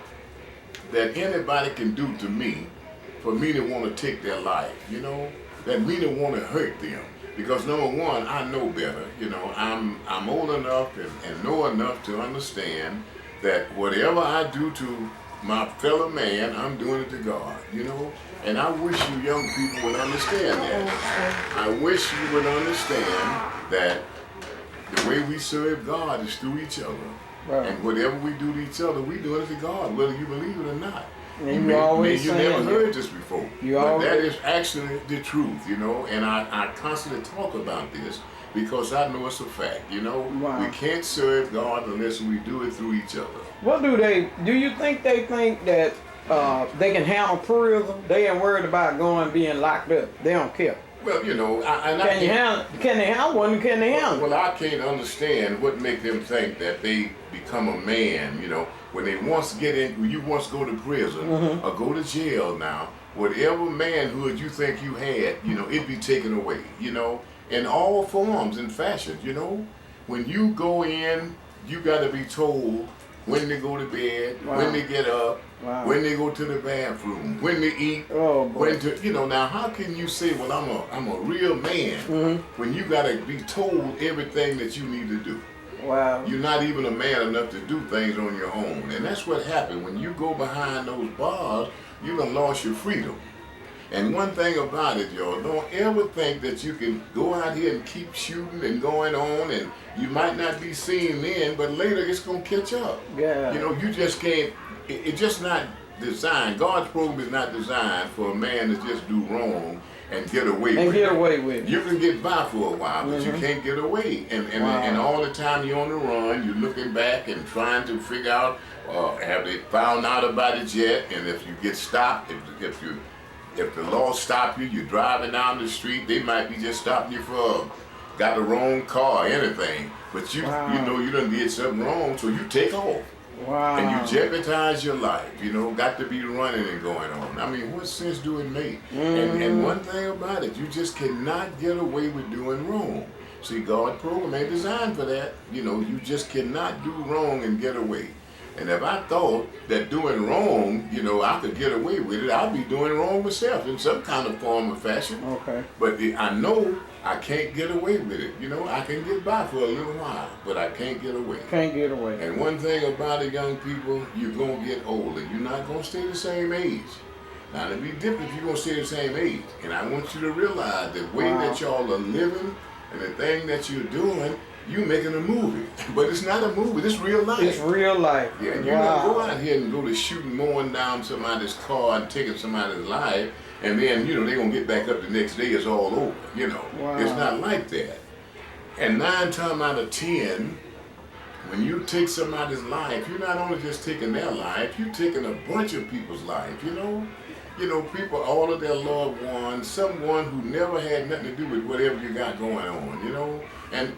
that anybody can do to me for me to want to take their life, you know, that me to want to hurt them. Because number one, I know better. You know, I'm old enough and know enough to understand that whatever I do to my fellow man, I'm doing it to God, you know. And I wish you young people would understand that. I wish you would understand that the way we serve God is through each other. Right. And whatever we do to each other, we do it to God, whether you believe it or not. And you never heard this before. But that is actually the truth, you know, and I constantly talk about this because I know it's a fact. You know, Wow. we can't serve God unless we do it through each other. What do you think they think that they can handle prison? They ain't worried about being locked up. They don't care. Well, you know, Can they handle one? Can they handle? Well, I can't understand what make them think that they become a man, you know, when they once when you once go to prison or go to jail now, whatever manhood you think you had, you know, it be taken away, you know, in all forms and fashions, you know. When you go in, you got to be told when to go to bed, when to get up, when they go to the bathroom, when to eat, when to, you know. Now, how can you say, well, I'm a real man when you got to be told everything that you need to do? Wow. You're not even a man enough to do things on your own. And that's what happened. When you go behind those bars, you done lost your freedom. And one thing about it, y'all, don't ever think that you can go out here and keep shooting and going on, and you might not be seen then, but later it's going to catch up. Yeah. You know, you just can't, it's just not designed. God's program is not designed for a man to just do wrong and get away with it. Away with it. You can get by for a while, but you can't get away. And all the time you're on the run, you're looking back and trying to figure out, have they found out about it yet? And if you get stopped, if the law stop you, you're driving down the street, they might be just stopping you for got the wrong car or anything. But you know you done did something wrong, so you take off. Wow. And you jeopardize your life, you know, got to be running and going on. I mean, what sense do it make? And one thing about it, you just cannot get away with doing wrong. See, God's program ain't designed for that. You know, you just cannot do wrong and get away. And if I thought that doing wrong, you know, I could get away with it, I'd be doing wrong myself in some kind of form or fashion. Okay. But I know I can't get away with it. You know, I can get by for a little while, but I can't get away. Can't get away. And one thing about it, young people, you're going to get older. You're not going to stay the same age. Now, it'll be different if you're going to stay the same age. And I want you to realize the way that y'all are living and the thing that you're doing, you making a movie. But it's not a movie, it's real life. It's real life. Yeah, you don't go out here and go to shooting, mowing down somebody's car and taking somebody's life, and then, you know, they're going to get back up the next day, it's all over, you know. It's not like that. And 9 times out of 10, when you take somebody's life, you're not only just taking their life, you're taking a bunch of people's life, you know. You know, people, all of their loved ones, someone who never had nothing to do with whatever you got going on, you know.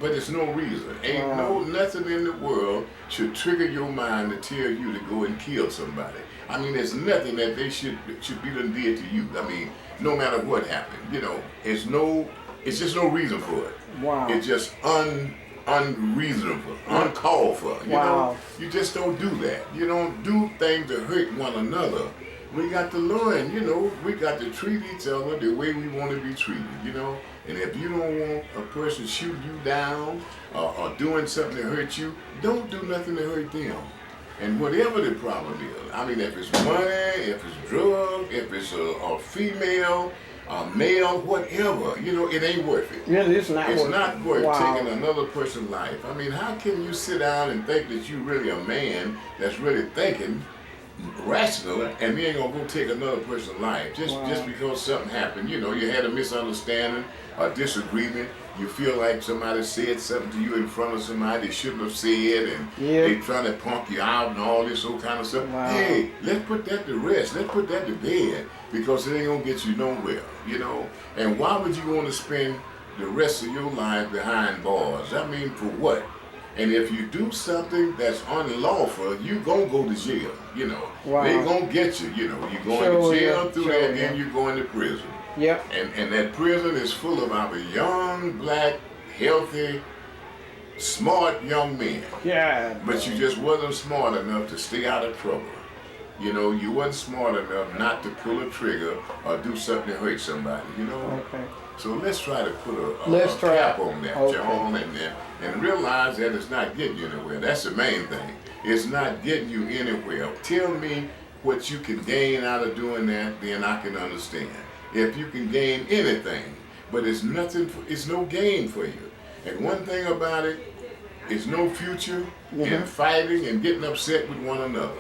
But it's no reason. Ain't nothing in the world should trigger your mind to tell you to go and kill somebody. I mean, there's nothing that they should be done did to you. I mean, no matter what happened, you know, it's just no reason for it. Wow. It's just unreasonable, uncalled for. You know, you just don't do that. You don't do things to hurt one another. We got to learn, you know, we got to treat each other the way we want to be treated, you know. And if you don't want a person shooting you down or doing something to hurt you, don't do nothing to hurt them. And whatever the problem is, I mean, if it's money, if it's drugs, if it's a female, a male, whatever, you know, it ain't worth it. Yeah, it's not worth taking another person's life. I mean, how can you sit down and think that you're really a man that's really thinking rational, and we ain't gonna go take another person's life just because something happened? You know, you had a misunderstanding, a disagreement. You feel like somebody said something to you in front of somebody they shouldn't have said, and they trying to punk you out and all this old kind of stuff. Hey, let's put that to rest. Let's put that to bed, because it ain't gonna get you nowhere. You know. And why would you want to spend the rest of your life behind bars? I mean, for what? And if you do something that's unlawful, you gonna go to jail, you know. They gonna get you, you know. You're going to jail through that, then you're going to prison. Yep. And that prison is full of our young, black, healthy, smart young men. Yeah. But you just wasn't smart enough to stay out of trouble. You know, you wasn't smart enough not to pull a trigger or do something to hurt somebody, you know. Okay. So let's try to put a cap on that, John, and realize that it's not getting you anywhere. That's the main thing. It's not getting you anywhere. Tell me what you can gain out of doing that, then I can understand. If you can gain anything, but it's nothing, it's no gain for you. And one thing about it, it's no future in fighting and getting upset with one another.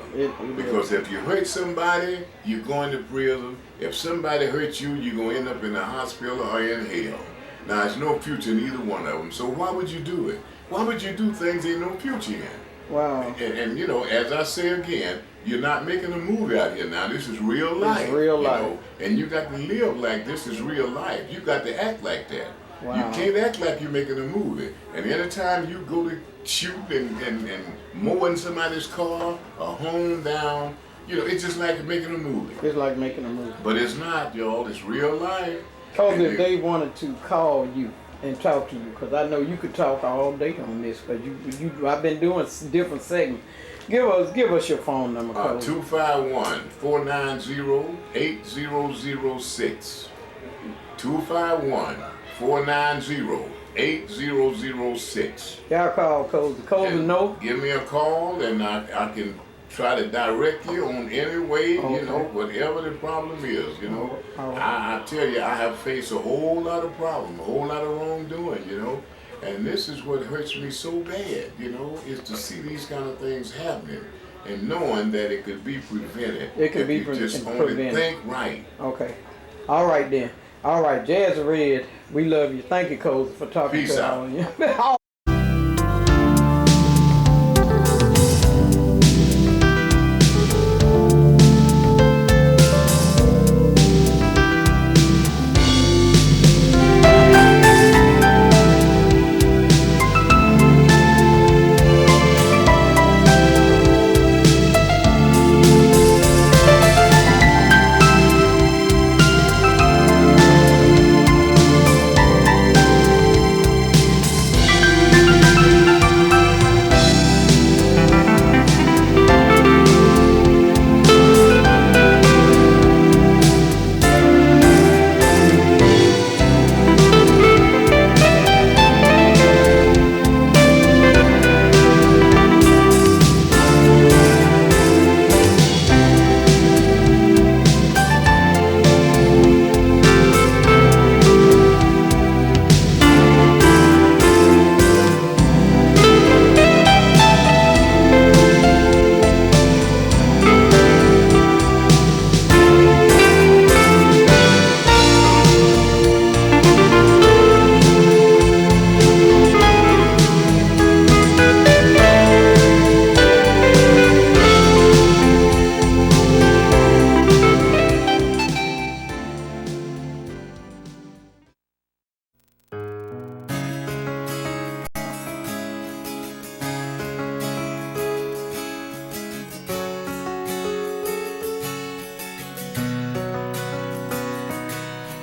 Because if you hurt somebody, you're going to prison. If somebody hurts you, you're going to end up in the hospital or in hell. Now, there's no future in either one of them. So why would you do it? Why would you do things ain't no future in? Wow. And you know, as I say again, you're not making a movie out here now. This is real life. It's real life. You know? And you got to live like this is real life. You got to act like that. Wow. You can't act like you're making a movie. And anytime you go to shoot and mowing somebody's car, a home down, you know, it's just like making a movie. It's like making a movie. But it's not, y'all. It's real life. Because if they wanted to call you and talk to you, because I know you could talk all day on this, because I've been doing different segments. Give us your phone number. 251-490-8006. 251-490-8006. Y'all call Cozy. Cozy, no? Give me a call and I can try to direct you on any way, you know, whatever the problem is, you know. I tell you, I have faced a whole lot of problems, a whole lot of wrongdoing, you know. And this is what hurts me so bad, you know, is to see these kind of things happening and knowing that it could be prevented. It could be just prevented. only think right. Okay. All right then. All right, Jazzy Red, we love you. Thank you, Cozy, for talking Peace to out. all of you.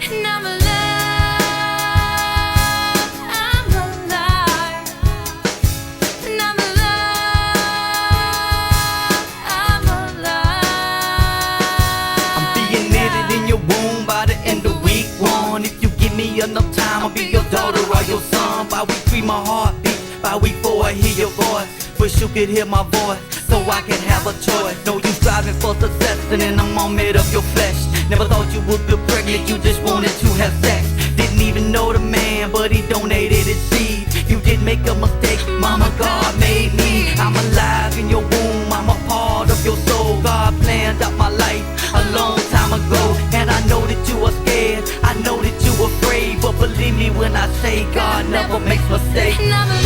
And I'm alive, I'm alive. And I'm alive, I'm alive. I'm being knitted in your womb by the end of week one. If you give me enough time, I'll be your daughter or your son. By week 3, my heart beats. By week 4, I hear your voice. Wish you could hear my voice, so I can have a choice. Know you striving for success, and then I'm all made of your flesh. Never thought you would get pregnant, you just wanted to have sex. Didn't even know the man, but he donated his seed. You didn't make a mistake, Mama, God made me. I'm alive in your womb, I'm a part of your soul. God planned out my life a long time ago. And I know that you are scared, I know that you are afraid. But believe me when I say God never makes mistakes. And I'm alive,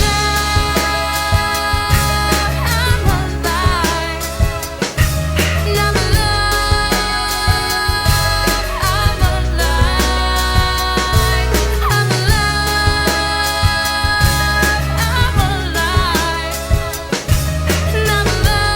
I'm alive. And I'm alive, I'm alive. I'm alive, I'm alive. And I'm alive,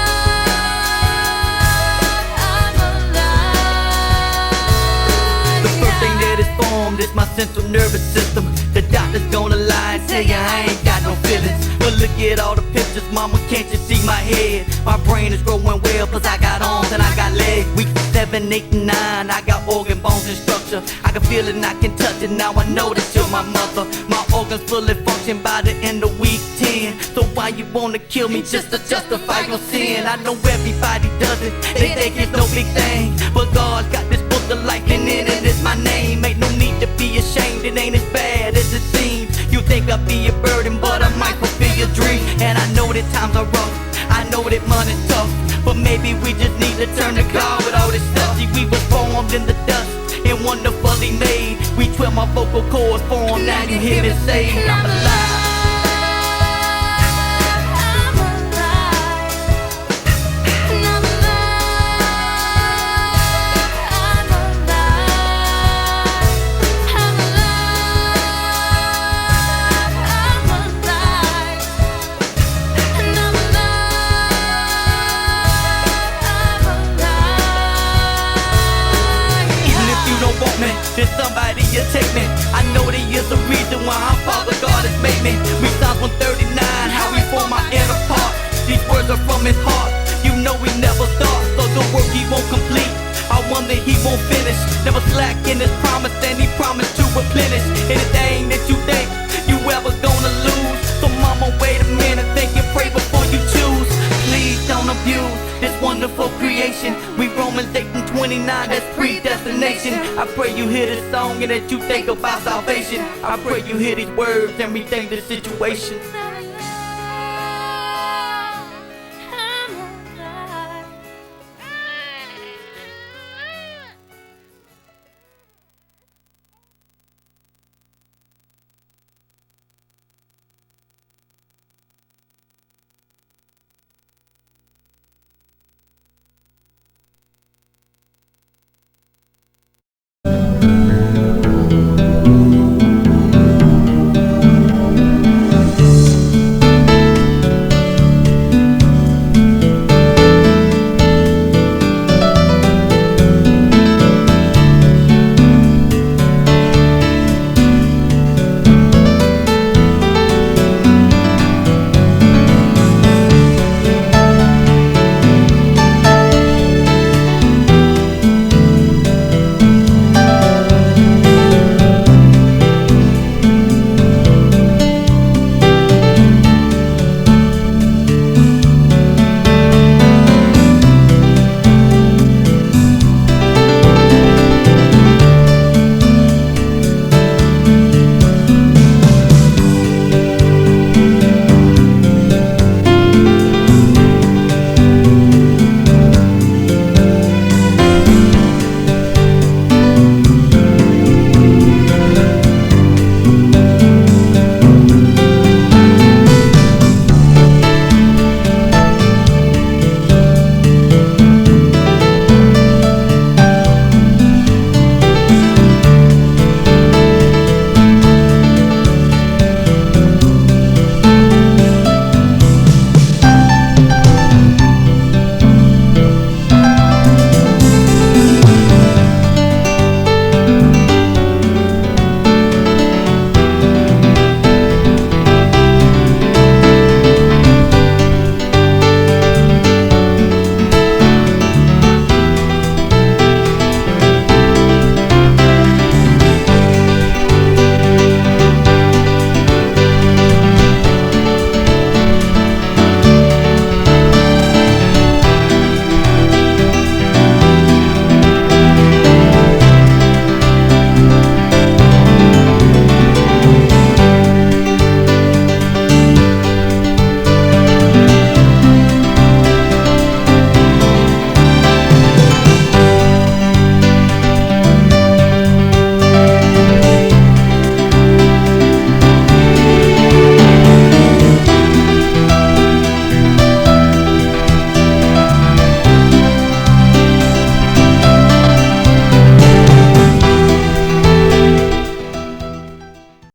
I'm alive. The first thing that is formed is my central nervous system. The doctor's gonna lie and tell you I ain't got no feelings. But look at all the pictures, mama, can't you see my head? My brain is growing well, cause I got arms and I got legs. Week 7, 8, and 9, I got organ, bones, and structure. I can feel it and I can touch it, now I know that you're my mother. My organs fully function by the end of week 10. So why you wanna kill me just to justify your sin? I know everybody does it, they think it's no big thing. But God's got this book of life and in it is my name. Ain't no need to be ashamed, it ain't as bad as it seems. You think I'll be a burden, but I might fulfill your dream. And I know that times are rough, I know that money's tough, but maybe we just need to turn to God with all this stuff. See, we was formed in the dust, and wonderfully made. We twirl my vocal cords for 'em, now you hear me say, I'm alive. There's somebody you take me. I know there is a reason why our Father God has made me. We Psalms 139, how we form our inner part. These words are from his heart. You know he never starts, so the work he won't complete, I wonder he won't finish. Never slack in his promise, and he promised to replenish anything that you think you ever gonna lose. So mama, wait a minute, think and pray before you choose. Please don't abuse this wonderful creation. We Romans 8 and 29, that's predestination. I pray you hear this song and that you think about salvation. I pray you hear these words and rethink the situation.